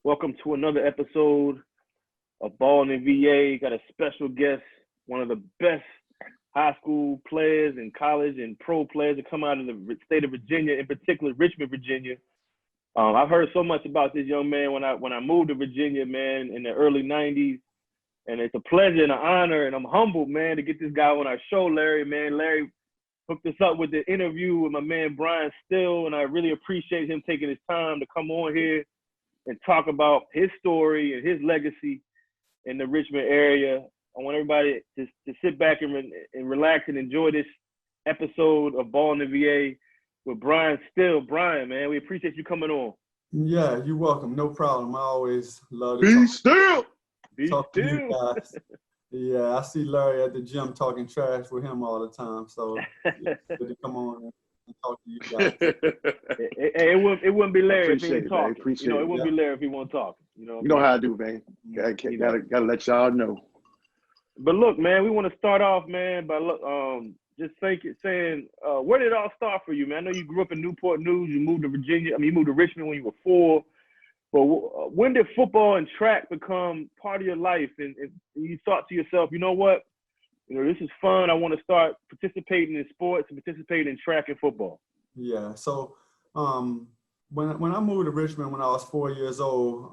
Welcome to another episode of Ballin VA. Got a special guest, one of the best high school players and college and pro players that come out of the state of Virginia, in particular Richmond, Virginia. I've heard so much about this young man when I moved to Virginia, man, in the early '90s, and it's a pleasure and an honor, and I'm humbled, man, to get this guy on our show, Larry. Man, Larry hooked us up with the interview with my man Bryan Still, and I really appreciate him taking his time to come on here and talk about his story and his legacy in the Richmond area. I want everybody to sit back and relax and enjoy this episode of Ballin VA with Bryan Still. Bryan, man, we appreciate you coming on. Yeah, you're welcome. No problem. I always love to talk to you guys. Yeah, I see Larry at the gym talking trash with him all the time. So it's good to come on and talk to you guys. It wouldn't be Larry if he didn't talk. It wouldn't be Larry if he won't talk. You know how I do, man. Gotta let y'all know. But look, man, we want to start off, man, by just saying, where did it all start for you, man? I know you grew up in Newport News. You moved to Virginia. You moved to Richmond when you were 4. But when did football and track become part of your life? And you thought to yourself, you know what? This is fun. I want to start participating in sports and participating in track and football. Yeah. So when I moved to Richmond when I was 4 years old,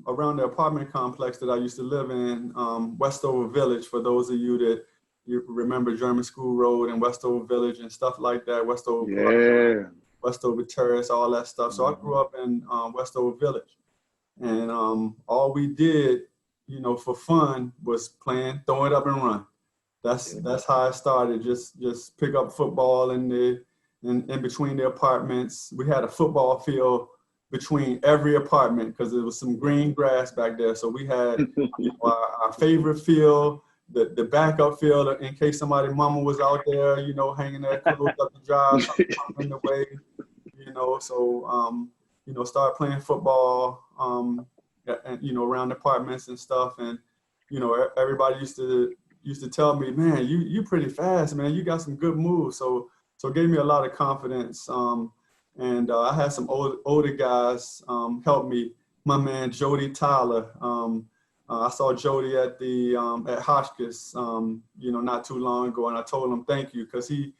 around the apartment complex that I used to live in, Westover Village, for those of you that you remember German School Road and Westover Village and stuff like that, Westover Terrace, all that stuff. So I grew up in Westover Village. And all we did, for fun was playing, throw it up and run. That's how I started. Just pick up football in between the apartments. We had a football field between every apartment because there was some green grass back there. So we had our favorite field, the backup field in case somebody mama was out there, hanging their clothes up the drive, in the way, So start playing football, and around the apartments and stuff, and everybody used to tell me, man, you pretty fast, man. You got some good moves. So it gave me a lot of confidence. And I had some older guys help me. My man Jody Tyler. I saw Jody at Hotchkiss, not too long ago, and I told him thank you because he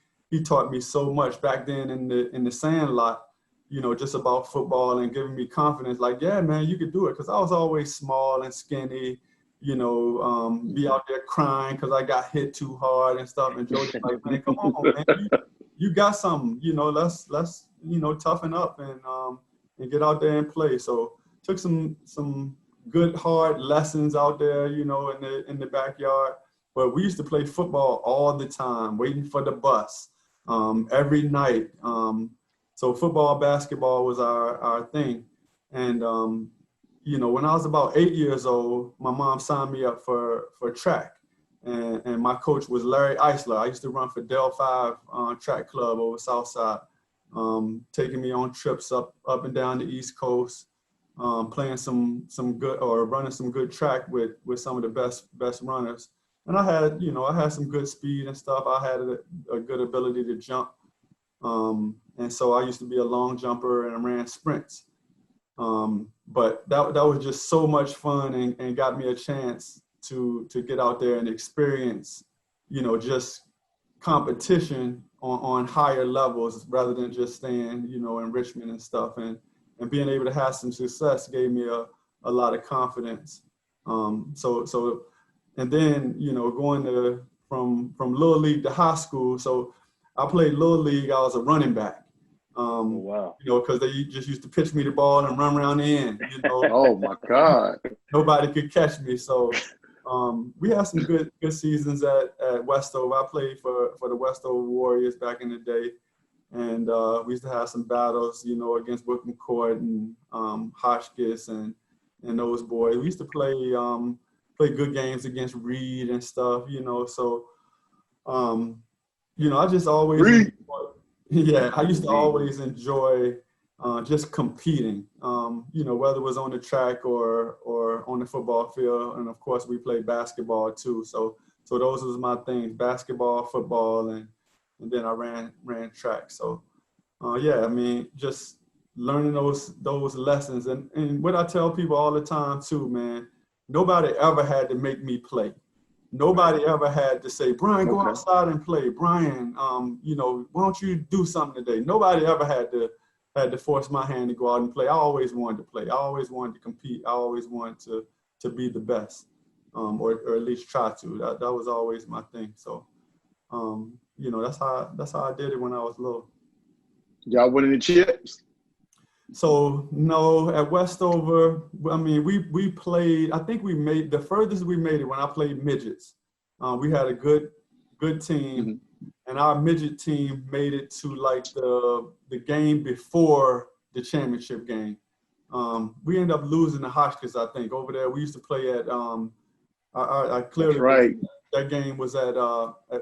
taught me so much back then in the sand lot. Just about football and giving me confidence, like, yeah, man, you could do it. Because I was always small and skinny, be out there crying because I got hit too hard and stuff. And Joey's like, man, come on, man, you got something, let's toughen up and get out there and play. So took some good hard lessons out there, in the backyard. But we used to play football all the time, waiting for the bus every night. So football, basketball was our thing. And, when I was about 8 years old, my mom signed me up for track. And my coach was Larry Eisler. I used to run for Del 5 track club over Southside, taking me on trips up and down the East Coast, playing some good or running some good track with some of the best runners. And I had some good speed and stuff. I had a good ability to jump. And so I used to be a long jumper and I ran sprints. But that was just so much fun and got me a chance to get out there and experience, just competition on higher levels rather than just staying, in Richmond and stuff. And being able to have some success gave me a lot of confidence. And then, going from Little League to high school. So I played Little League. I was a running back. Wow. Because they just used to pitch me the ball and run around the end. Oh my God! Nobody could catch me. So we had some good seasons at Westover. I played for the Westover Warriors back in the day, and we used to have some battles, against Wickham Court and Hotchkiss and those boys. We used to play good games against Reed and stuff. So I just always. Yeah, I used to always enjoy just competing, whether it was on the track or on the football field. And of course, we played basketball too. So those was my things: basketball, football, and then I ran track. So just learning those lessons. And what I tell people all the time too, man, nobody ever had to make me play. Nobody ever had to say, Bryan, go outside and play. Bryan, why don't you do something today? Nobody ever had to force my hand to go out and play. I always wanted to play. I always wanted to compete. I always wanted to be the best, or at least try to. That was always my thing. So, that's how I did it when I was little. Y'all winning the chips? So no, at Westover, I mean, we played. I think we made the furthest we made it when I played midgets. We had a good team, and our midget team made it to like the game before the championship game. We ended up losing to Hotchkiss, I think. Over there, we used to play at. I clearly. That's right. That game was at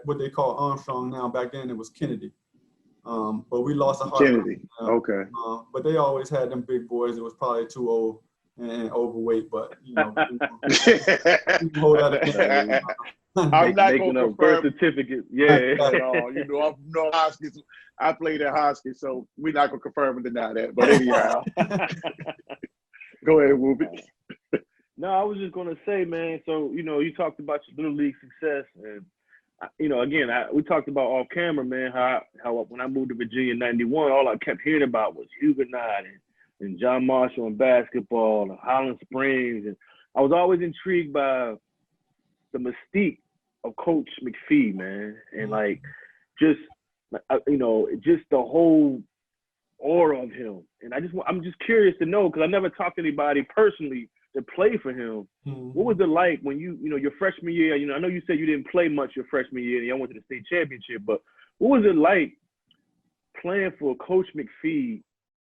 what they call Armstrong now. Back then, it was Kennedy. But we lost a hard Kennedy. Okay. But they always had them big boys. It was probably too old and overweight, but whole lot of I'm not going to confirm birth certificate. Yeah. at all. I'm no Hotchkiss. I played at Hotchkiss, so we're not going to confirm and deny that. But anyhow, go ahead, Whoopi. No, I was just going to say, man. So you talked about your little league success, and again, we talked about off camera, man, how when I moved to Virginia in '91, all I kept hearing about was Huguenot and John Marshall and basketball and Holland Springs. And I was always intrigued by the mystique of Coach McPhee, man. And like, just the whole aura of him. And I'm just curious to know, because I never talked to anybody personally that played for him. What was it like when your freshman year? I know you said you didn't play much your freshman year and you went to the state championship, but what was it like playing for Coach McPhee?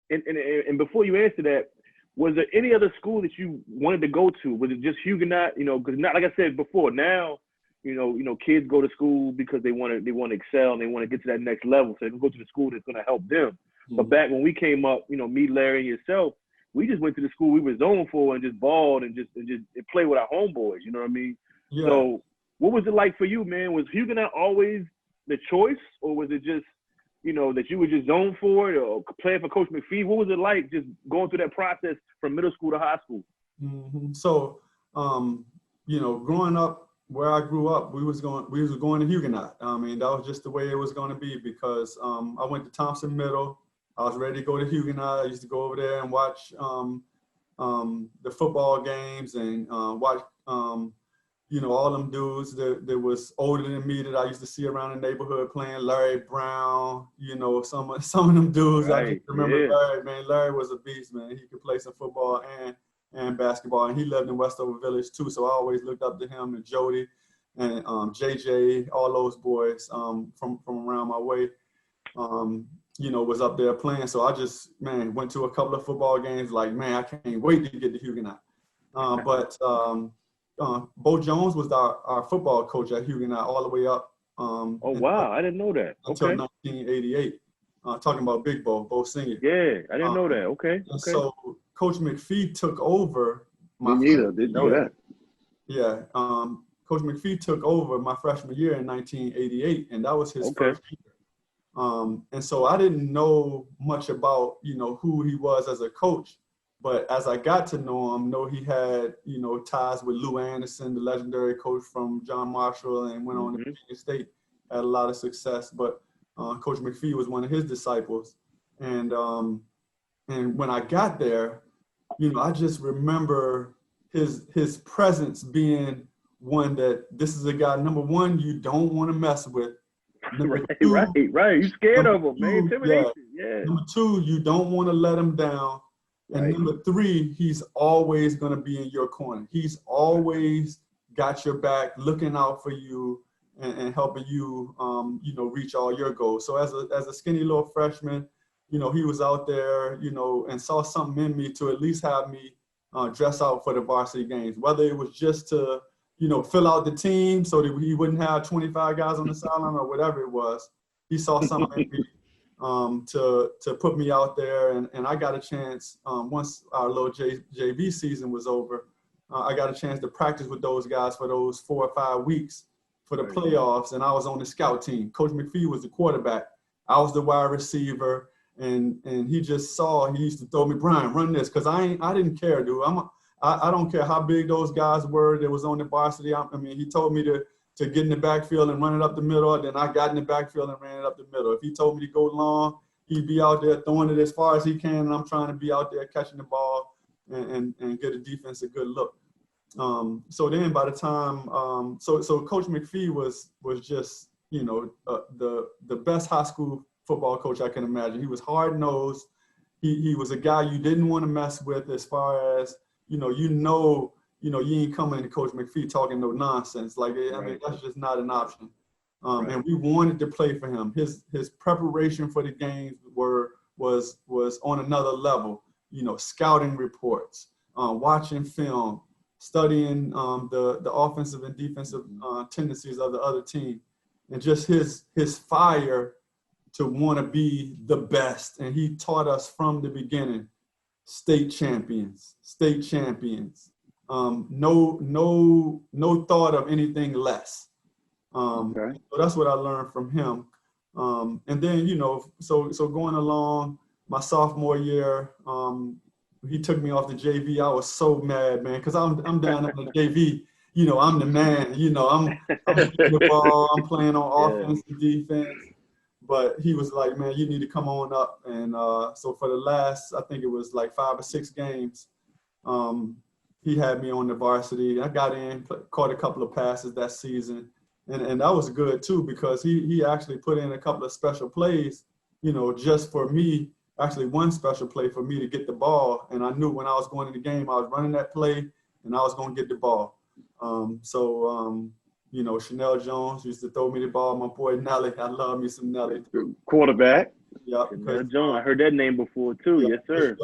And before you answer that, was there any other school that you wanted to go to? Was it just Huguenot? Because not like I said before, now kids go to school because they want to excel and they want to get to that next level, so they can go to the school that's going to help them. But back when we came up, me, Larry, and yourself, we just went to the school we were zoned for and just balled and just played with our homeboys. You know what I mean? Yeah. So what was it like for you, man? Was Huguenot always the choice, or was it just, that you were just zoned for it, or playing for Coach McPhee? What was it like just going through that process from middle school to high school? So, growing up where I grew up, we was going to Huguenot. I mean, that was just the way it was going to be, because I went to Thompson Middle. I was ready to go to Huguenot. I used to go over there and watch the football games and watch, all them dudes that was older than me that I used to see around the neighborhood playing. Larry Brown, some of them dudes. Right. I just remember Larry, man. Larry was a beast, man. He could play some football and basketball, and he lived in Westover Village too. So I always looked up to him and Jody and JJ, all those boys from around my way. Was up there playing. So I just, went to a couple of football games like, I can't wait to get to Huguenot. But Bo Jones was our football coach at Huguenot all the way up. Oh, wow. I didn't know that. Until 1988. Talking about Big Bo Senior. Yeah, I didn't know that. Okay. So Coach McPhee took over. Me neither. Didn't know that. Yeah. Coach McPhee took over my freshman year in 1988, and that was his first year. And so I didn't know much about, who he was as a coach, but as I got to know him, he had, ties with Lou Anderson, the legendary coach from John Marshall, and went on to Virginia State, had a lot of success. But Coach McPhee was one of his disciples. And when I got there, I just remember his presence being one that this is a guy, number one, you don't want to mess with. Right. You scared of him, man. Intimidation. Yeah. Number two, you don't want to let him down. And number three, he's always going to be in your corner. He's always got your back, looking out for you and helping you, reach all your goals. So as a skinny little freshman, he was out there, and saw something in me to at least have me dress out for the varsity games, whether it was just to fill out the team so that he wouldn't have 25 guys on the sideline or whatever it was. He saw something in me to put me out there. And I got a chance, once our little JV season was over, I got a chance to practice with those guys for those 4 or 5 weeks for the playoffs. And I was on the scout team. Coach McPhee was the quarterback. I was the wide receiver. And he just saw, he used to throw me, Bryan, run this, because I didn't care, dude. I don't care how big those guys were that was on the varsity. I mean, he told me to get in the backfield and run it up the middle. Then I got in the backfield and ran it up the middle. If he told me to go long, he'd be out there throwing it as far as he can, and I'm trying to be out there catching the ball and get a defense a good look. So then by the time, so Coach McPhee was just, you know, the best high school football coach I can imagine. He was hard-nosed. He was a guy you didn't want to mess with as far as, you ain't coming to Coach McPhee talking no nonsense. Like, I mean, that's just not an option. And we wanted to play for him. His preparation for the games was on another level. You know, scouting reports, watching film, studying the offensive and defensive tendencies of the other team, and just his fire to want to be the best. And he taught us from the beginning, state champions. No thought of anything less. So that's what I learned from him. And then, you know, so going along my sophomore year, he took me off the JV. I was so mad, man, because I'm down on the JV. You know, I'm the man. You know, I'm shooting the ball. I'm playing on offense and defense. But he was like, man, you need to come on up. And so for the last, I think it was like 5 or 6 games, he had me on the varsity. I got in, caught a couple of passes that season. And that was good, too, because he actually put in a couple of special plays, you know, just for me, actually one special play for me to get the ball. And I knew when I was going in the game, I was running that play and I was going to get the ball. You know, Chanel Jones used to throw me the ball. My boy Nelly, I love me some Nelly. Quarterback. Yeah. Chanel Jones, I heard that name before, too. Yeah, yes, sir.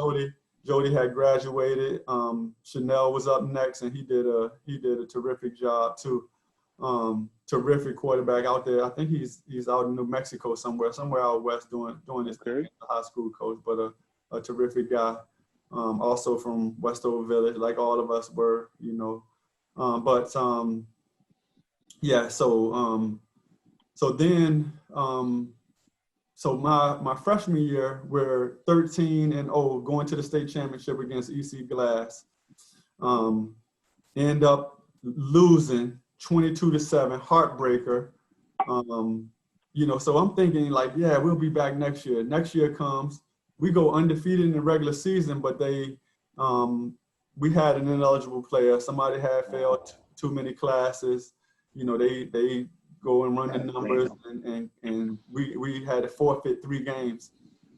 Jody had graduated. Chanel was up next, and he did a terrific job, too. Terrific quarterback out there. I think he's out in New Mexico somewhere out west doing his thing as a high school coach, but a terrific guy. Also from Westover Village, like all of us were, you know. So my freshman year, we're 13-0, going to the state championship against EC Glass. End up losing 22-7, heartbreaker. You know, so I'm thinking like, yeah, we'll be back next year. Next year comes, we go undefeated in the regular season, but we had an ineligible player. Somebody had failed too many classes. You know, they go and run the numbers, and we had to forfeit 3 games,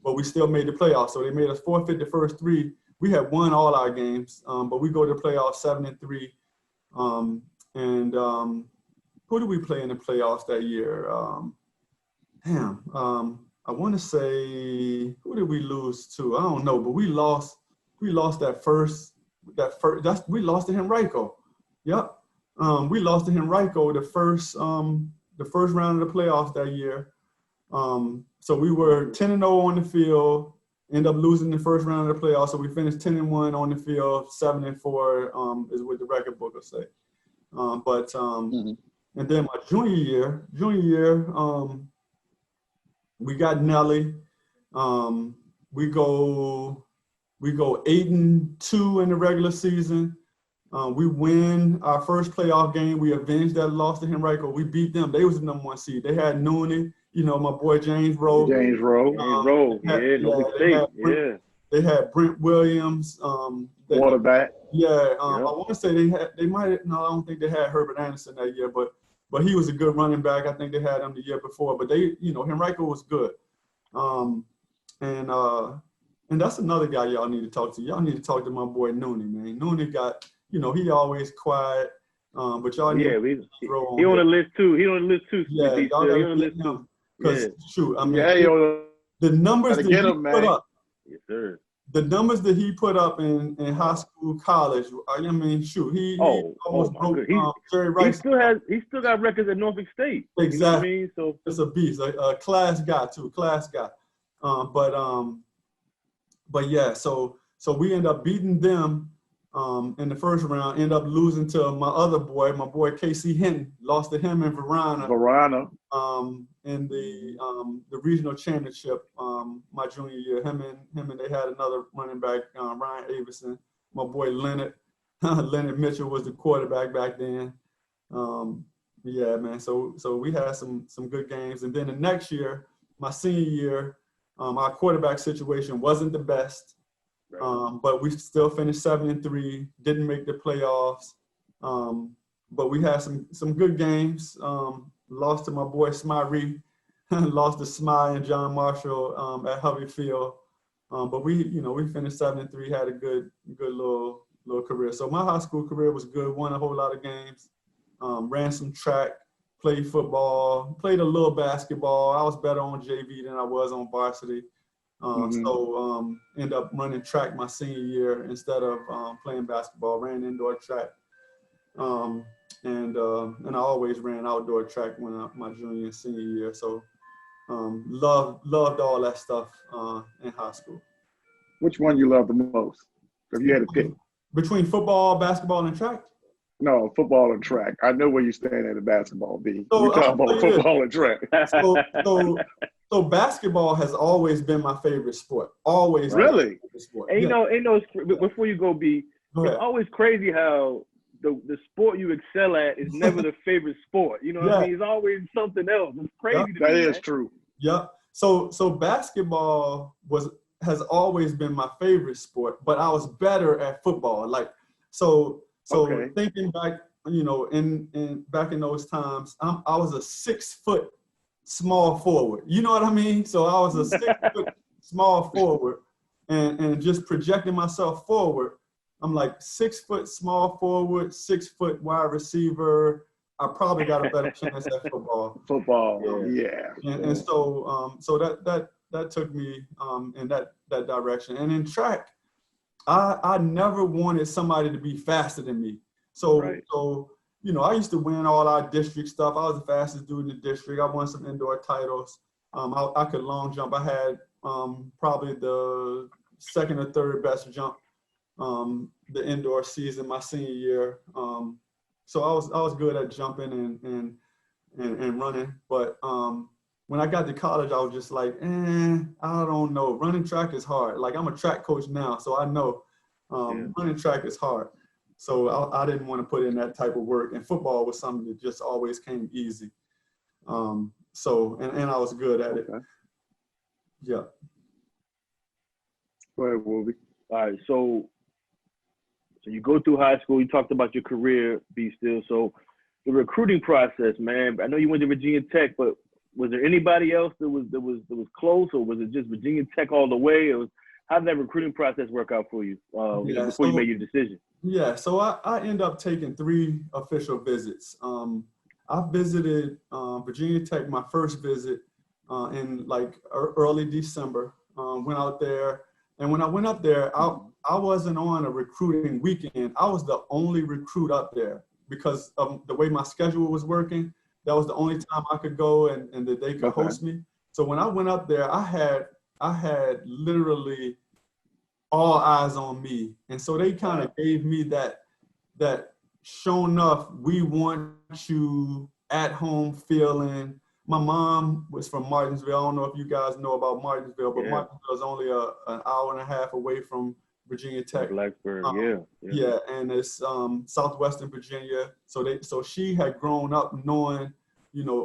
but we still made the playoffs. So they made us forfeit the first 3. We had won all our games, but we go to the playoffs 7-3. Who did we play in the playoffs that year? I want to say, who did we lose to? I don't know, but we lost that first. We lost to Henrico. Yep. We lost to Henrico the first round of the playoffs that year. So we were 10-0 on the field, end up losing the first round of the playoffs. So we finished 10-1 on the field, 7-4 is what the record book will say. And then my junior year, we got Nelly. We go 8-2 in the regular season. We win our first playoff game. We avenged that loss to Henrico. We beat them. They was the number 1 seed. They had Noonan, you know, my boy James Rowe. They had Brent Williams. Quarterback. I want to say I don't think they had Herbert Anderson that year, but he was a good running back. I think they had him the year before, but Henrico was good. And that's another guy y'all need to talk to. Y'all need to talk to my boy Noonan, man. Noonan got, he always quiet, but y'all need to throw on. He on the list too. He on the list too. Yeah, y'all gotta on the list too. Because shoot, I mean, the numbers that he put up. Yes, sir. The numbers that he put up in high school, college. I mean, shoot, he almost broke Jerry Rice. He still got records at Norfolk State. Exactly. You know what I mean? So it's a beast, a class guy too, But yeah, so we end up beating them. in the first round. Ended up losing to my boy Casey Hinton. Lost to him in Verona. In the regional championship my junior year. Him and they had another running back, Ryan Avison. My boy Leonard Mitchell was the quarterback back then. Yeah, man. So we had some good games. And then the next year, my senior year, our quarterback situation wasn't the best. Right. But we still finished 7-3, didn't make the playoffs. But we had some good games. Lost to my boy Smyree, lost to Smy and John Marshall at Hovey Field. But we finished 7-3, had a good little career. So my high school career was good, won a whole lot of games, ran some track, played football, played a little basketball. I was better on JV than I was on varsity. So ended up running track my senior year instead of playing basketball, ran indoor track. And I always ran outdoor track my junior and senior year. So loved all that stuff in high school. Which one you love the most? If you had to pick. Between football, basketball, and track? No, football and track. I know where you stand at the basketball, B. So, you're talking about football and track. So basketball has always been my favorite sport. Always. Really? Sport. And before you go, B, it's always crazy how the sport you excel at is never the favorite sport. You know what I mean? It's always something else. It's crazy to me. That is true. Yeah. So basketball has always been my favorite sport, but I was better at football. Thinking back, back in those times, I was a 6-foot small forward. You know what I mean? So I was a 6-foot small forward, and just projecting myself forward. I'm like 6-foot small forward, 6-foot wide receiver. I probably got a better chance at football. Yeah. And so that took me in that direction. And in track, I never wanted somebody to be faster than me. So I used to win all our district stuff. I was the fastest dude in the district. I won some indoor titles. I could long jump. I had probably the second or third best jump the indoor season my senior year. So I was good at jumping and running. But when I got to college, I was just like, I don't know. Running track is hard. Like, I'm a track coach now, so I know running track is hard. So I didn't want to put in that type of work. And football was something that just always came easy. And I was good at it. Yeah. Go ahead, Wolby. All right, so you go through high school. You talked about your career, B. Still. So the recruiting process, man. I know you went to Virginia Tech, but was there anybody else that was close, or was it just Virginia Tech all the way? Or how did that recruiting process work out for you before you made your decision? Yeah, so I ended up taking 3 official visits. I visited Virginia Tech my first visit in like early December. Went out there, and when I went up there, I wasn't on a recruiting weekend. I was the only recruit up there because of the way my schedule was working. That was the only time I could go and that they could host me. So when I went up there, I had literally all eyes on me. And so they kind of gave me that sure enough, we want you at home feeling. My mom was from Martinsville. I don't know if you guys know about Martinsville, but Martinsville is only an hour and a half away from Virginia Tech. Blacksburg, yeah, and it's southwestern Virginia. So she had grown up knowing,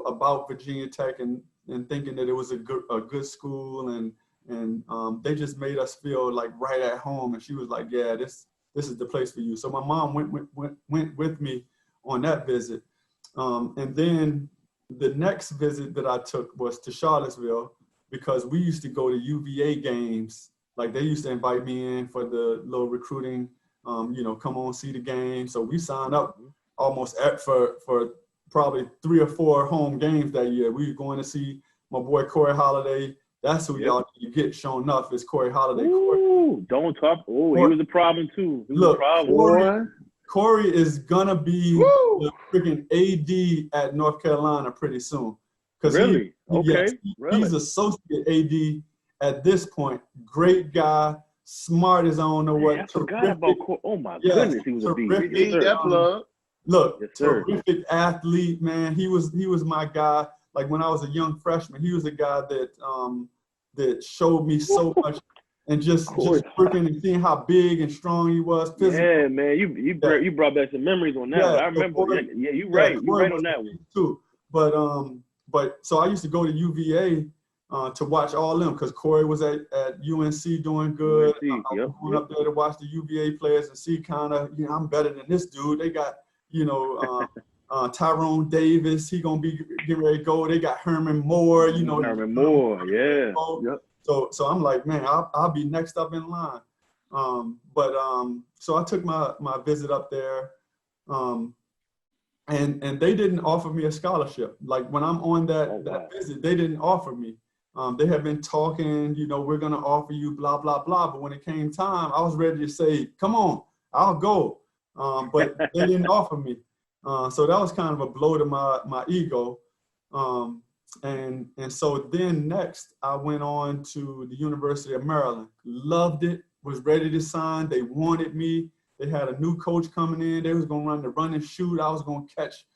about Virginia Tech and thinking that it was a good school, and they just made us feel like right at home. And she was like, "Yeah, this is the place for you." So my mom went with me on that visit, and then the next visit that I took was to Charlottesville, because we used to go to UVA games. Like, they used to invite me in for the little recruiting, come on, see the game. So we signed up almost for probably 3 or 4 home games that year. We were going to see my boy Corey Holiday. That's who y'all need to get shown enough is Corey Holiday. Ooh, don't talk. Oh, he was a problem too. Corey is gonna be the freaking AD at North Carolina pretty soon. Really? He's associate AD at this point. Great guy, smart as I don't know what. I forgot about Corey. Oh my goodness, he was a beast. We need that plug. Look, Yes, sir. terrific athlete, man. He was my guy. Like when I was a young freshman, he was a guy that showed me so much, and just working and seeing how big and strong he was. Physically. Yeah, man, you brought back some memories on that. Yeah, I remember. You're right. You're right on that one too. But so I used to go to UVA to watch all them because Corey was at UNC doing good. I was going up there to watch the UVA players and see kind of, I'm better than this dude. They got, Tyrone Davis, he gonna be getting ready to go. They got Herman Moore, Herman Moore, yeah. Yep. So I'm like, man, I'll be next up in line. So I took my visit up there, and they didn't offer me a scholarship. Like when I'm on that visit, they didn't offer me. They had been talking, we're gonna offer you blah blah blah. But when it came time, I was ready to say, come on, I'll go. But they didn't offer me. So that was kind of a blow to my ego. And so then next I went on to the University of Maryland, loved it, was ready to sign. They wanted me. They had a new coach coming in. They was going to run the run and shoot. I was going to catch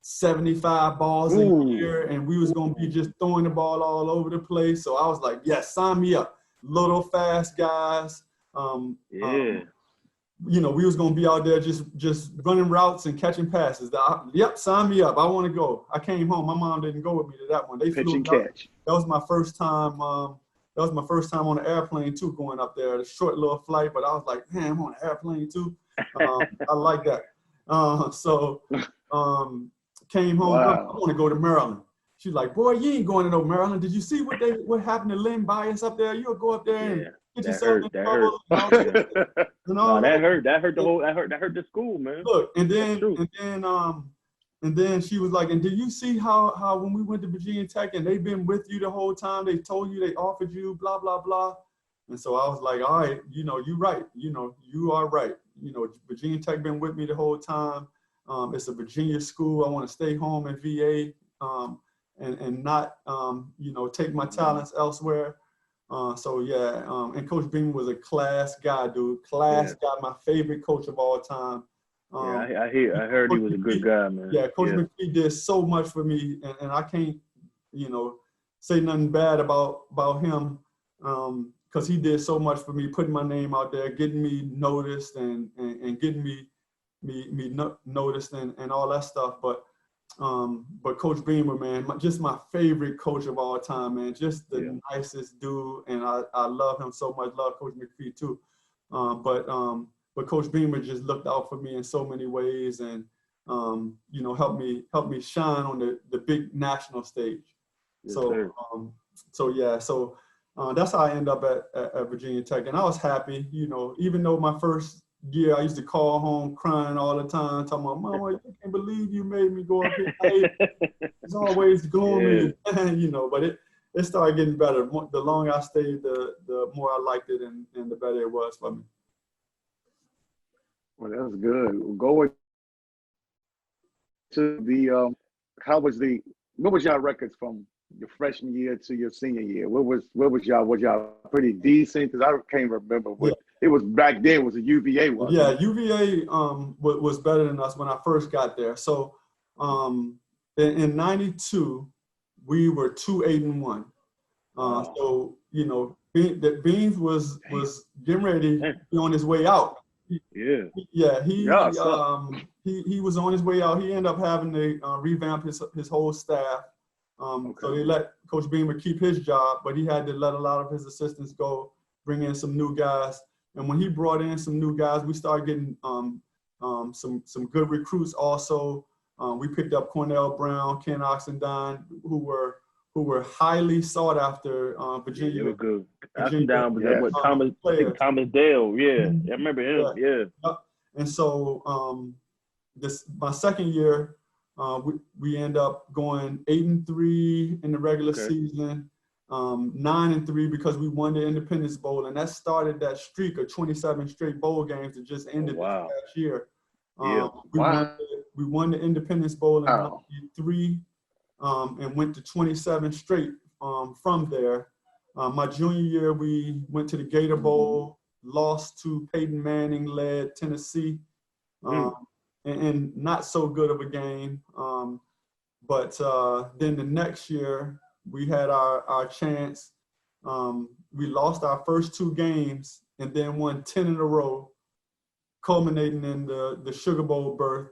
75 balls a year, and we was going to be just throwing the ball all over the place. So I was like, yes, sign me up. Little fast guys. We was going to be out there just running routes and catching passes. Yep, sign me up. I want to go. I came home. My mom didn't go with me to that one. They pitch flew and catch. That was my first time. That was my first time on an airplane too, going up there. A short little flight, but I was like, man, I'm on an airplane too. I like that. Came home. Wow. I want to go to Maryland. She's like, boy, you ain't going to no Maryland. Did you see what happened to Lynn Bias up there? You'll go up there and get yourself in trouble. That hurt the school, man. Look, and then she was like, and did you see how when we went to Virginia Tech and they've been with you the whole time, they told you, they offered you, blah, blah, blah. And so I was like, all right, you're right. You are right. Virginia Tech been with me the whole time. It's a Virginia school. I want to stay home in VA and not, take my talents elsewhere. And Coach Beam was a class guy, dude. Guy, my favorite coach of all time. I heard he was a good guy, man. Yeah, Coach McPhee did so much for me, and I can't, say nothing bad about him, because he did so much for me, putting my name out there, getting me noticed, and getting me noticed and all that stuff. But Coach Beamer, man, just my favorite coach of all time, man. Just the nicest dude, and I love him so much. Love Coach McPhee too. But Coach Beamer just looked out for me in so many ways, and helped me shine on the big national stage. Yes, so that's how I ended up at Virginia Tech, and I was happy. Even though my first year I used to call home crying all the time, talking about, Mama, you can't believe you made me go up here. It's always gloomy, But it started getting better. The longer I stayed, the more I liked it, and the better it was for me. Well, that's good. Going to the what was y'all records from your freshman year to your senior year? What was y'all pretty decent? Because I can't remember what it was back then. It was a UVA one. Yeah, UVA was better than us when I first got there. So in '92 we were 2-8-1. So Beans was getting ready to be on his way out. He was on his way out. He ended up having to revamp his whole staff. So they let Coach Beamer keep his job, but he had to let a lot of his assistants go, bring in some new guys. And when he brought in some new guys, we started getting some good recruits also. We picked up Cornell Brown, Ken Oxendine, who were highly sought after Virginia. They were good. Oxendine was Thomas Dale. Yeah, I remember him. Yeah. And so my second year, we end up going 8-3 in the regular season, 9-3 because we won the Independence Bowl, and that started that streak of 27 straight bowl games that just ended this last year. We won the Independence Bowl in '93 and went to 27 straight from there. My junior year, we went to the Gator Bowl. lost to Peyton Manning-led Tennessee, and not so good of a game. But then the next year, we had our chance. We lost our first 2 games and then won 10 in a row, culminating in the Sugar Bowl berth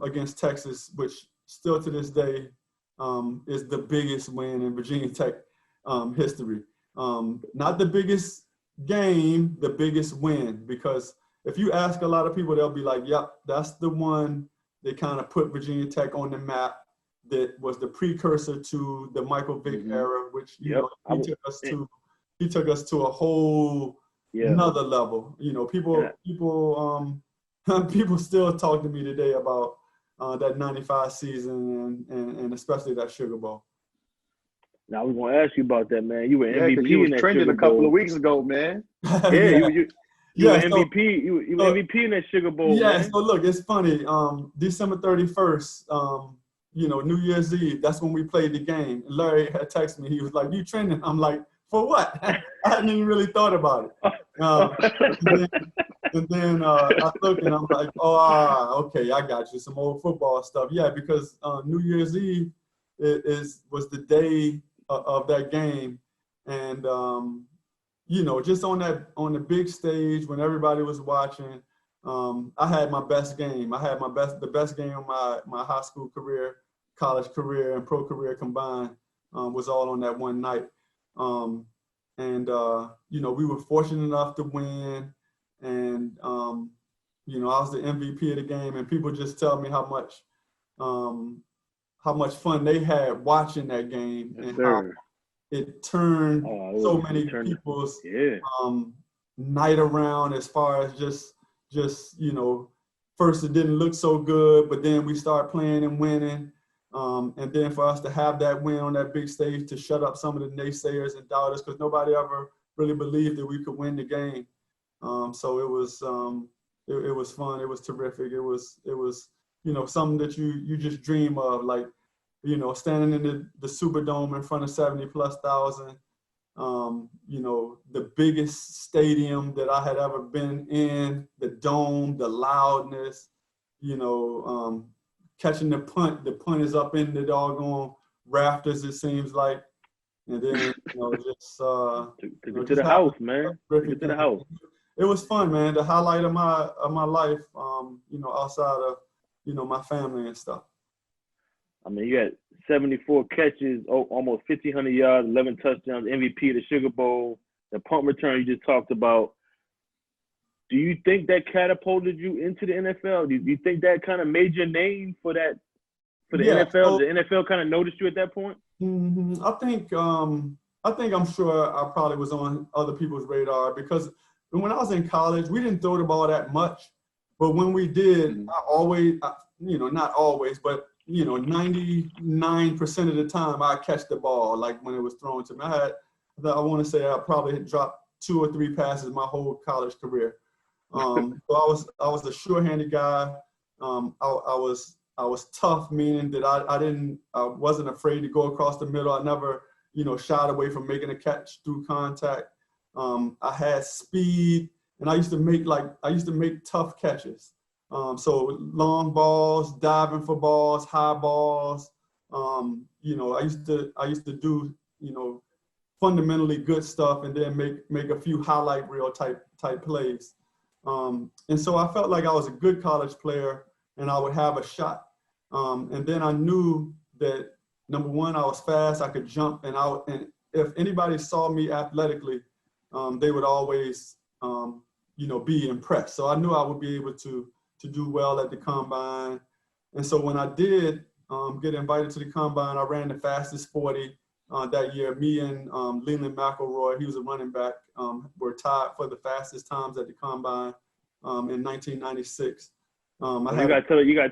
against Texas, which still to this day is the biggest win in Virginia Tech history. Not the biggest game, the biggest win, because if you ask a lot of people, they'll be like, yep, that's the one that kind of put Virginia Tech on the map, that was the precursor to the Michael Vick era, which he took us to a whole another level. People still talk to me today about that 95 season and especially that Sugar Bowl. Now, I was going to ask you about that, man. You were MVP you was in that trending Sugar a couple Bowl. of weeks ago, man. You were MVP. You were MVP in that Sugar Bowl, man. So look, it's funny. December 31st, New Year's Eve, that's when we played the game. And Larry had texted me. He was like, you trending? I'm like, for what? I hadn't even really thought about it. And then I look and I'm like, okay, I got you. Some old football stuff. Yeah, because New Year's Eve was the day of that game. And, just on the big stage when everybody was watching, I had my best game. I had the best game of my high school career, college career, and pro career combined, was all on that one night. We were fortunate enough to win, and I was the MVP of the game, and people just tell me how much fun they had watching that game, how it turned so many people's night around, as far as just first it didn't look so good, but then we started playing and winning. And then for us to have that win on that big stage to shut up some of the naysayers and doubters, because nobody ever really believed that we could win the game. So it was fun. It was terrific. It was something that you just dream of, like, standing in the Superdome in front of 70,000+. The biggest stadium that I had ever been in, the dome, the loudness, catching the punt is up in the doggone rafters, it seems like. And then, just to the house, man. To the house. It was fun, man. The highlight of my life, outside of, my family and stuff. I mean, you had 74 catches, almost 1,500 yards, 11 touchdowns, MVP of the Sugar Bowl, the punt return you just talked about. Do you think that catapulted you into the NFL? Do you think that kind of made your name for the NFL? So, the NFL kind of noticed you at that point? Mm-hmm. I think I'm sure I probably was on other people's radar, because when I was in college, we didn't throw the ball that much. But when we did, I always, not always, but 99% of the time I catch the ball, like when it was thrown to me. I want to say I probably had dropped 2 or 3 passes my whole college career. So I was a sure-handed guy. I was tough, meaning that I wasn't afraid to go across the middle. I never, shied away from making a catch through contact. I had speed, and I used to make tough catches. So long balls, diving for balls, high balls. I used to do, fundamentally good stuff, and then make a few highlight reel type plays. And so I felt like I was a good college player and I would have a shot. And then I knew that, number one, I was fast, I could jump, and if anybody saw me athletically, they would always, be impressed. So I knew I would be able to do well at the combine. And so when I did get invited to the combine, I ran the fastest 40 that year. Me and Leland McElroy, he was a running back, were tied for the fastest times at the combine in 1996. You gotta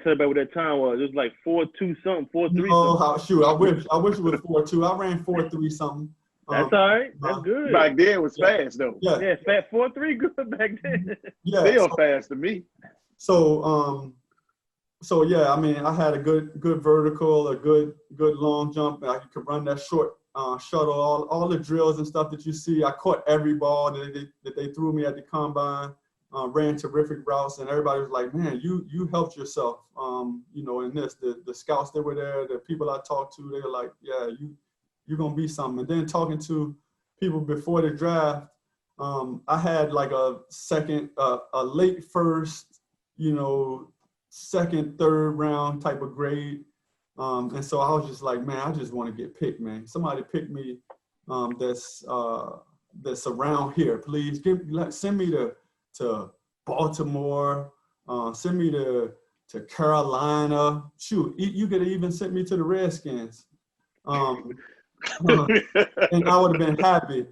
tell about what that time was. It was like 4.2 something, 4.3 something. Shoot, I wish it was 4.2. I ran 4.3 something. That's all right. That's good. Back then it was fast though. Yeah, fast 4.3 good back then. Still fast to me. So yeah, I mean, I had a good vertical, a good long jump. I could run that short shuttle, all the drills and stuff that you see. I caught every ball that they threw me at the combine. Ran terrific routes, and everybody was like, "Man, you helped yourself." In this, the scouts that were there, the people I talked to, they were like, "Yeah, you're gonna be something." And then talking to people before the draft, I had like a late first, second, third round type of grade. And so I was just like, man, I just want to get picked, man. Somebody pick me that's around here, please. Send me to Baltimore, send me to Carolina. Shoot, you could have even sent me to the Redskins. And I would have been happy.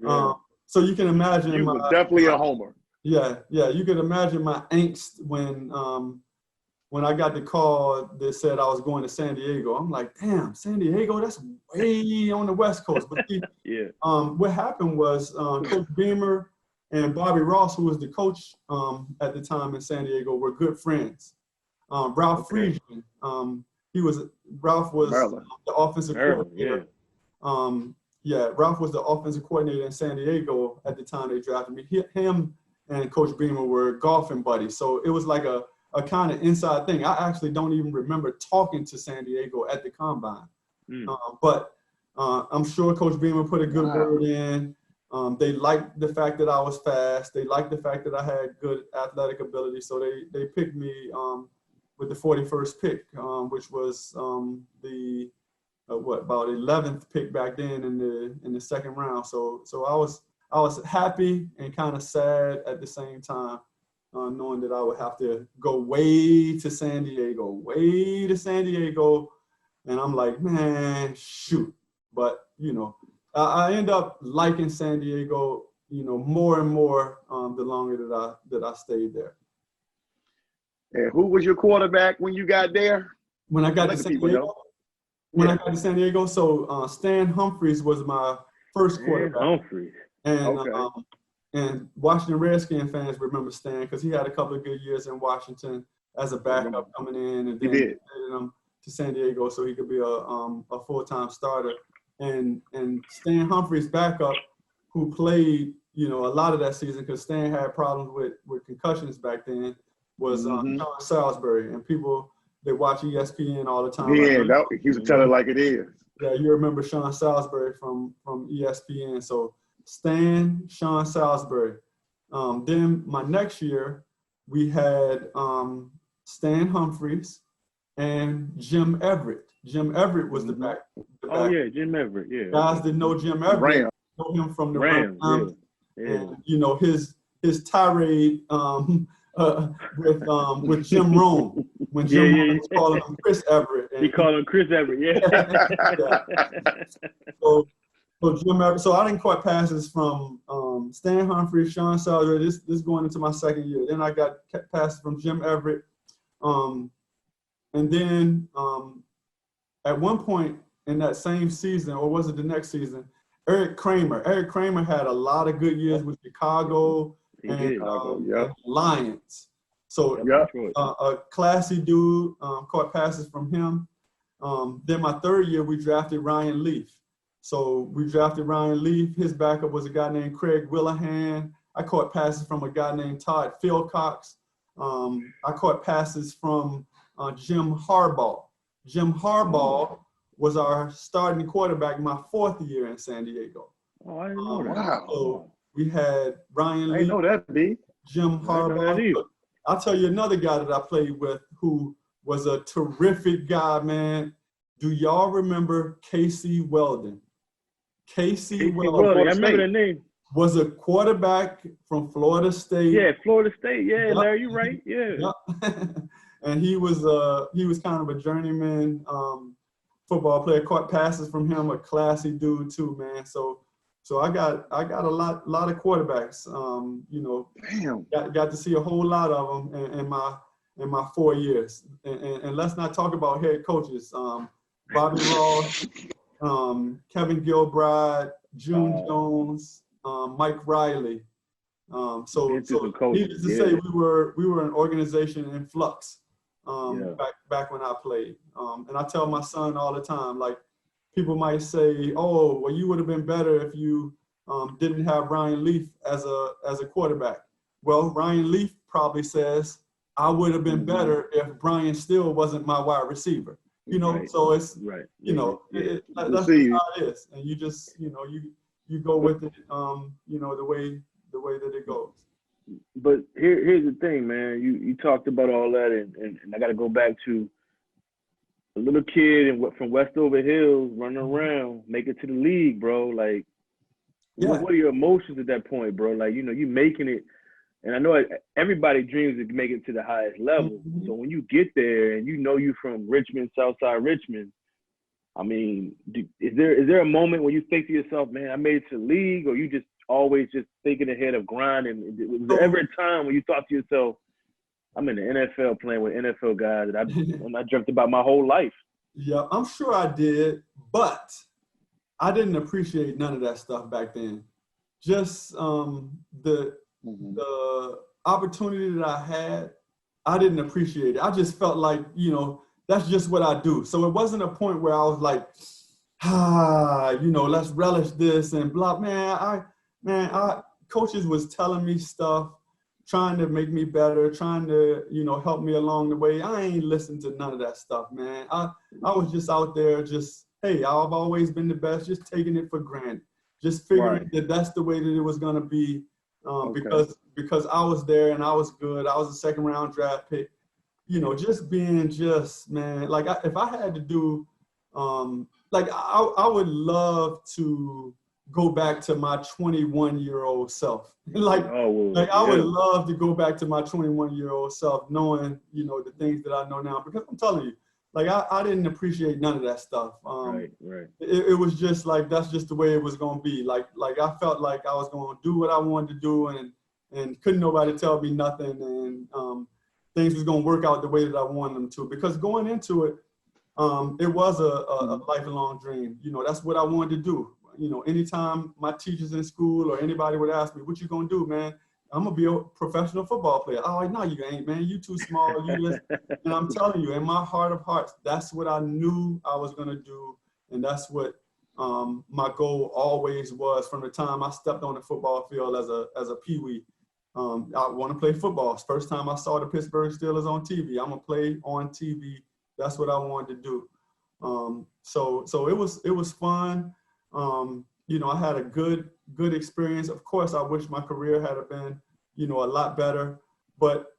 Yeah. So you can imagine. You were definitely a homer. Yeah. You can imagine my angst when I got the call that said I was going to San Diego. I'm like, damn, San Diego, that's way on the West Coast. But Yeah. What happened was Coach Beamer and Bobby Ross, who was the coach at the time in San Diego, were good friends. Ralph Friedman, Ralph was the offensive coordinator. Ralph was the offensive coordinator in San Diego at the time they drafted me. Him and Coach Beamer were golfing buddies. So it was like a kind of inside thing. I actually don't even remember talking to San Diego at the combine. But I'm sure Coach Beamer put a good word in. They liked the fact that I was fast. They liked the fact that I had good athletic ability. So they picked me with the 41st pick, which was about 11th pick back then in the second round. So I was happy and kind of sad at the same time, knowing that I would have to go way to San Diego, and I'm like, man, shoot. But I end up liking San Diego, more and more the longer that I stayed there. And who was your quarterback when you got there? When I got to San Diego? I got to San Diego, so Stan Humphries was my first quarterback. Humphries. And Washington Redskins fans remember Stan because he had a couple of good years in Washington as a backup coming in, and then traded him to San Diego so he could be a full-time starter. And Stan Humphries' backup, who played a lot of that season because Stan had problems with concussions back then, was Sean Salisbury. And people that watch ESPN all the time. Yeah, he was telling like it is. Yeah, you remember Sean Salisbury from ESPN. So Stan, Sean Salisbury. Then my next year, we had Stan Humphries and Jim Everett. Jim Everett was the back. Oh, yeah, Jim Everett, yeah. Guys that know Jim Everett know him from the Rams. And, his tirade with Jim Rome when Jim Rome was calling him Chris Everett. He called him Chris Everett, So Jim Everett. So I didn't quite passes from Stan Humphries, Sean Salisbury. This going into my second year. Then I got passes from Jim Everett. And then at one point in that same season, or was it the next season, Eric Kramer had a lot of good years with Chicago and Lions. So a classy dude, caught passes from him. Then my third year, we drafted Ryan Leaf. So we drafted Ryan Leaf. His backup was a guy named Craig Willahan. I caught passes from a guy named Todd Philcox. I caught passes from Jim Harbaugh. Jim Harbaugh was our starting quarterback my fourth year in San Diego. Oh, I didn't know that. Wow. So we had Ryan Leaf. I didn't know that, B. Jim Harbaugh. I'll tell you another guy that I played with who was a terrific guy, man. Do y'all remember Casey Weldon? Casey Weldon. I remember the name. Was a quarterback from Florida State. Yeah, Florida State. Yeah, Larry, you're right. Yeah. And he was kind of a journeyman football player. Caught passes from him, a classy dude too, man. So I got a lot of quarterbacks. Got to see a whole lot of them in my 4 years. And let's not talk about head coaches. Bobby Ross, Kevin Gilbride, June Jones, Mike Riley. So needless to say, we were an organization in flux back when I played. And I tell my son all the time, like, people might say, oh, well, you would have been better if you didn't have Ryan Leaf as a quarterback. Well, Ryan Leaf probably says, I would have been better if Bryan Still wasn't my wide receiver. You know, right. So it's, right. you know, that's just how it is. And you just, you go with it, the way that it goes. But here's the thing, man. You talked about all that, and I got to go back to a little kid from Westover Hills running around, make it to the league, bro. Like, what are your emotions at that point, bro? Like, you making it. And I know everybody dreams to make it to the highest level. Mm-hmm. So when you get there and you from Richmond, Southside Richmond, I mean, is there a moment when you think to yourself, man, I made it to the league, or you just always just thinking ahead of grinding? Was there ever a time when you thought to yourself, I'm in the NFL playing with NFL guys that I dreamt about my whole life? Yeah, I'm sure I did, but I didn't appreciate none of that stuff back then. Just the opportunity that I had, I didn't appreciate it. I just felt like, that's just what I do. So it wasn't a point where I was like, let's relish this and blah. Coaches was telling me stuff, trying to make me better, trying to, help me along the way. I ain't listened to none of that stuff, man. I was just out there just, hey, I've always been the best, just taking it for granted, just figuring that that's the way that it was going to be. Because I was there and I was good. I was a second round draft pick, just being man, like if I had to do, I would love to go back to my 21-year-old self. I would love to go back to my 21-year-old self, knowing, the things that I know now, because I'm telling you, I didn't appreciate none of that stuff. Right. It was just like, that's just the way it was going to be. Like I felt like I was going to do what I wanted to do, and couldn't nobody tell me nothing. And things was going to work out the way that I wanted them to, because going into it, it was a lifelong dream. That's what I wanted to do. Anytime my teachers in school or anybody would ask me, what you going to do, man? I'm going to be a professional football player. Oh, no, you ain't, man. You too small. And I'm telling you, in my heart of hearts, that's what I knew I was going to do. And that's what my goal always was from the time I stepped on the football field as a peewee. I want to play football. First time I saw the Pittsburgh Steelers on TV, I'm going to play on TV. That's what I wanted to do. So it was fun. I had a good experience. Of course, I wish my career had been, a lot better, but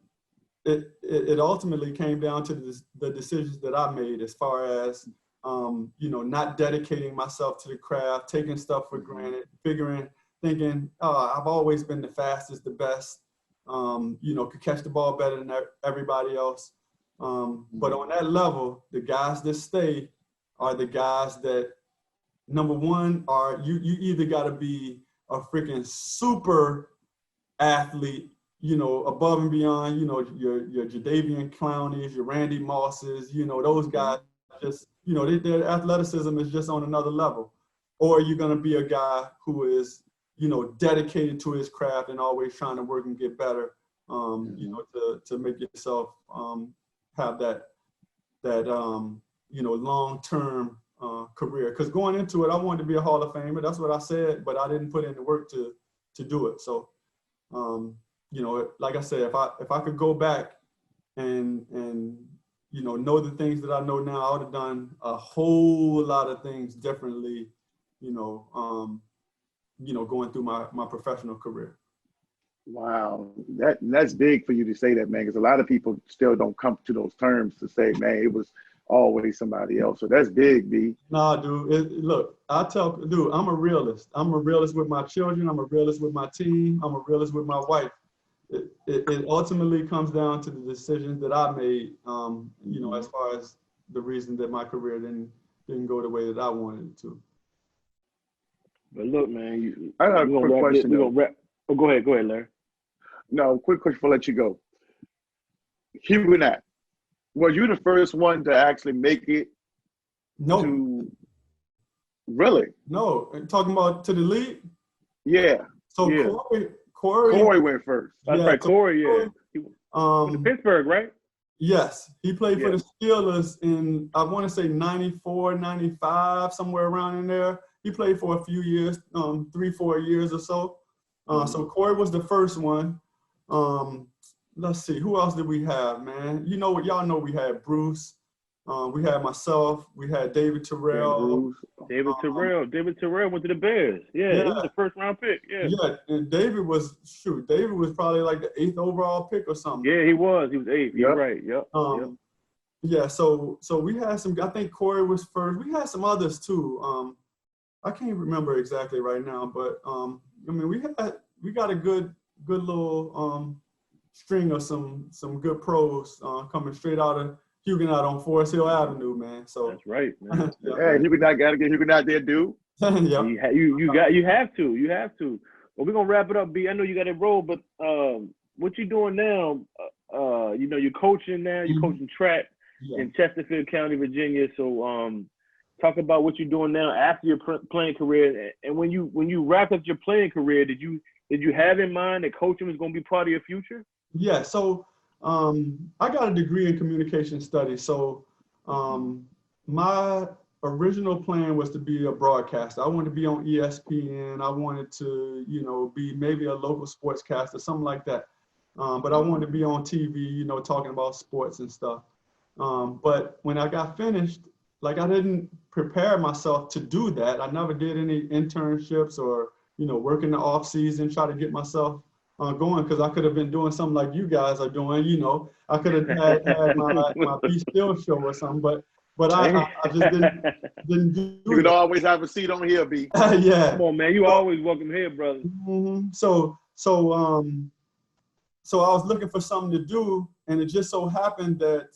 it ultimately came down to the decisions that I made as far as, not dedicating myself to the craft, taking stuff for granted, thinking, I've always been the fastest, the best, could catch the ball better than everybody else. But on that level, the guys that stay are the guys that, number one, are you either got to be a freaking super athlete, above and beyond, your Jadeveon Clowneys, your Randy Mosses, those guys just, their athleticism is just on another level. Or you're going to be a guy who is, dedicated to his craft and always trying to work and get better, to make yourself have that long-term career. Because going into it, I wanted to be a Hall of Famer. That's what I said, but I didn't put in the work to do it. So, like I said, if I could go back and know the things that I know now, I would have done a whole lot of things differently, going through my professional career. Wow, that's big for you to say that, man, because a lot of people still don't come to those terms to say, man, it was always somebody else. So that's big, B. Nah, dude. Look, I'm a realist. I'm a realist with my children. I'm a realist with my team. I'm a realist with my wife. It ultimately comes down to the decisions that I made, as far as the reason that my career didn't go the way that I wanted it to. But look, man, I have a quick question. Oh, go ahead, Larry. No, quick question before I let you go. Huguenot, were you the first one to actually make it? No. Really? No. Talking about to the league? Yeah. So yeah. Corey went first. That's right, Corey, yeah. Corey, to Pittsburgh, right? Yes, he played for Yeah. the Steelers in, I want to say 94, 95, somewhere around in there. He played for a few years, 3-4 years or so. So Corey was the first one. Let's see, who else did we have, man? You know what? Y'all know we had Bruce. We had myself. We had David Terrell. David Terrell went to the Bears. Yeah, he was the first round pick. Yeah, and David was probably like the 8th overall pick or something. Yeah, he was 8th. You're right. Yep. Yeah, so we had some. I think Corey was first. We had some others too. I can't remember exactly right now, but I mean, we got a good little string of some good pros coming straight out of Huguenot on Forest Hill Avenue, man. So that's right, man. Yeah, Huguenot got to get Huguenot there, dude. Yeah. You have to. Well, we're gonna wrap it up, B. I know you got to roll, but what you doing now? You know, you're coaching now. You're coaching track in Chesterfield County, Virginia. So talk about what you're doing now after your playing career, and when you wrap up your playing career, did you have in mind that coaching was going to be part of your future? Yeah. So I got a degree in communication studies. So my original plan was to be a broadcaster. I wanted to be on ESPN. I wanted to, you know, be maybe a local sportscaster, something like that. But I wanted to be on TV, you know, talking about sports and stuff. But when I got finished, like, I didn't prepare myself to do that. I never did any internships or, you know, work in the off season, try to get myself going, because I could have been doing something like you guys are doing. You know, I could have had my Be Still show or something, but I just didn't do You could always have a seat on here, B. Yeah. Come on, man. You always welcome here, brother. Mm-hmm. So I was looking for something to do, and it just so happened that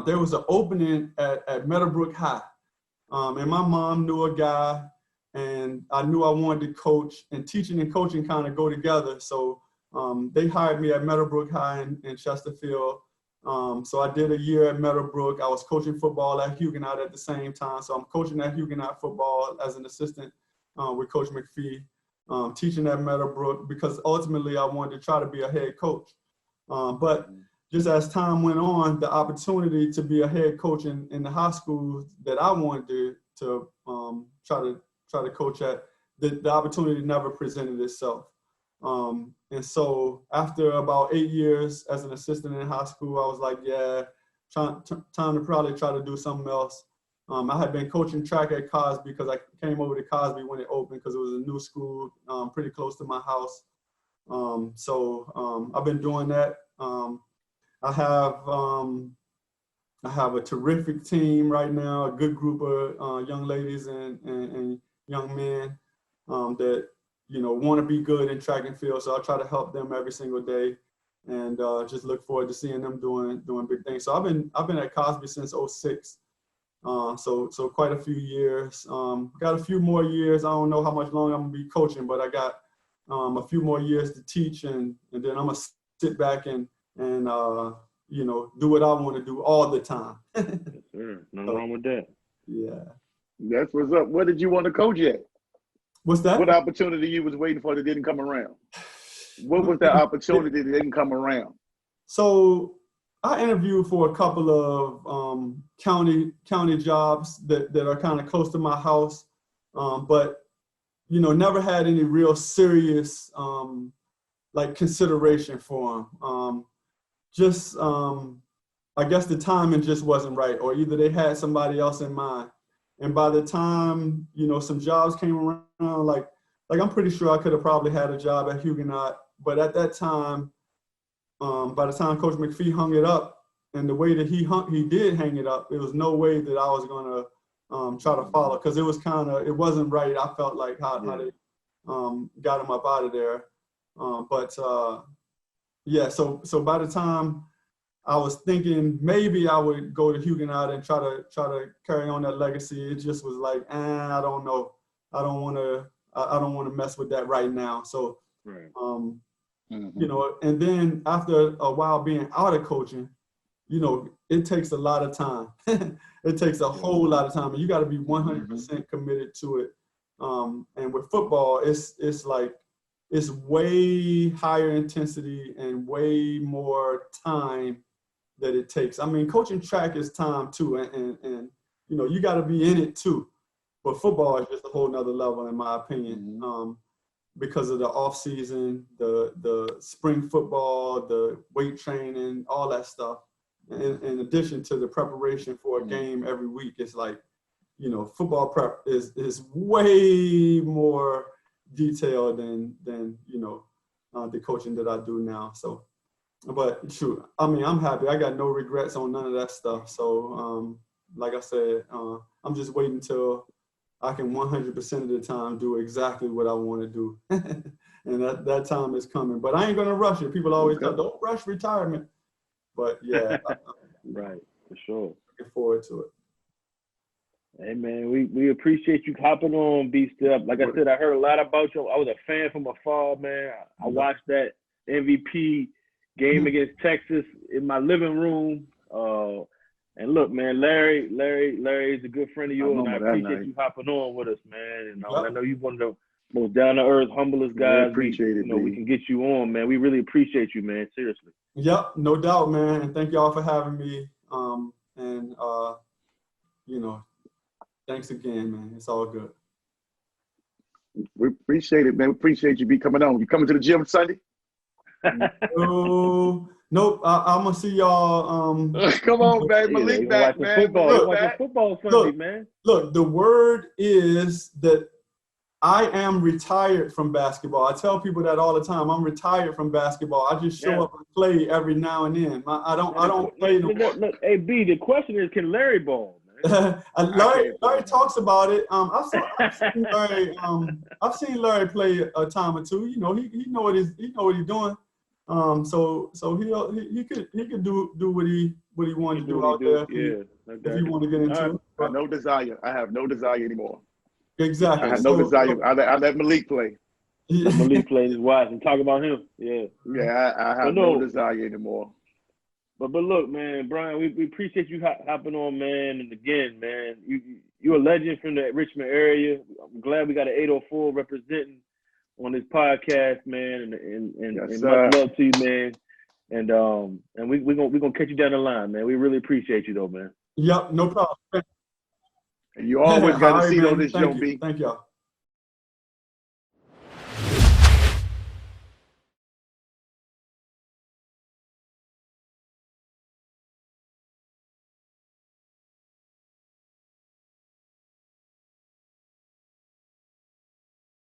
there was an opening at Meadowbrook High, and my mom knew a guy, and I knew I wanted to coach, and teaching and coaching kind of go together. So they hired me at Meadowbrook High in Chesterfield. So I did a year at Meadowbrook. I was coaching football at Huguenot at the same time. So I'm coaching at Huguenot football as an assistant with Coach McPhee, teaching at Meadowbrook, because ultimately I wanted to try to be a head coach. But just as time went on, the opportunity to be a head coach in the high school that I wanted to try to coach at, the opportunity never presented itself. And so after about 8 years as an assistant in high school, I was like, yeah, time to probably try to do something else. I had been coaching track at Cosby because I came over to Cosby when it opened, because it was a new school pretty close to my house. So I've been doing that. I have a terrific team right now, a good group of young ladies and young men that, you know, want to be good in track and field. So I try to help them every single day, and just look forward to seeing them doing big things. So I've been at Cosby since 2006. So quite a few years. Got a few more years. I don't know how much longer I'm gonna be coaching, but I got a few more years to teach, and then I'm gonna sit back and you know, do what I want to do all the time. Yes, sir. Nothing wrong with that. Yeah. That's what's up. What did you want to coach at? What's that? What opportunity you was waiting for that didn't come around? What was the opportunity that didn't come around? So I interviewed for a couple of county jobs that are kind of close to my house, but, you know, never had any real serious like consideration for them. I guess the timing just wasn't right, or either they had somebody else in mind. And by the time, you know, some jobs came around, like I'm pretty sure I could have probably had a job at Huguenot, but at that time, by the time Coach McPhee hung it up, and the way that he did hang it up, there was no way that I was gonna try to follow, because it wasn't right. I felt like how they got him up out of there. Yeah, so by the time I was thinking maybe I would go to Huguenot and try to carry on that legacy, it just was like, I don't know. I don't want to mess with that right now. So, right. You know, and then after a while being out of coaching, you know, it takes a lot of time. It takes a whole lot of time, and you got to be 100% committed to it. And with football, it's like it's way higher intensity and way more time that it takes. I mean, coaching track is time too, and you know, you got to be in it too. But football is just a whole nother level, in my opinion, because of the off season, the spring football, the weight training, all that stuff. In addition to the preparation for a game every week, it's like, you know, football prep is way more detailed than you know, the coaching that I do now. So, but shoot, I mean, I'm happy. I got no regrets on none of that stuff. So, like I said, I'm just waiting till I can 100% of the time do exactly what I want to do. And that time is coming. But I ain't going to rush it. People always tell, don't rush retirement. But yeah. Right, for sure. Looking forward to it. Hey, man, we appreciate you hopping on, B Still. Like I said, I heard a lot about you. I was a fan from afar, man. I watched that MVP game against Texas in my living room. And look, man, Larry is a good friend of yours, and I appreciate you hopping on with us, man. And I know you're one of the most down-to-earth, humblest guys. Appreciate it, we can get you on, man. We really appreciate you, man. Seriously. Yep, no doubt, man. And thank y'all for having me. You know, thanks again, man. It's all good. We appreciate it, man. We appreciate you coming on. You coming to the gym Sunday? Nope. I'm gonna see y'all. Come on, man. Malik back, man. Football Sunday, man. Look, the word is that I am retired from basketball. I tell people that all the time. I'm retired from basketball. I just show up and play every now and then. I don't play no more. Look, hey, B, the question is, can Larry ball? Larry talks about it. I've seen Larry play a time or two. You know, he know what he's doing. So he could do what he wanted to do out there. If he want to get into it. I have no desire. I have no desire anymore. Exactly. I have no desire. I let Malik play. Malik play his wife and talk about him. Yeah. Yeah, I have no desire anymore. But look, man, Bryan, we appreciate you hopping on, man. And again, man, you're a legend from the Richmond area. I'm glad we got an 804 representing on this podcast, man. And much love to you, man. And we're gonna catch you down the line, man. We really appreciate you, though, man. Yep, no problem. And you always got a seat on this show, B. Thank y'all.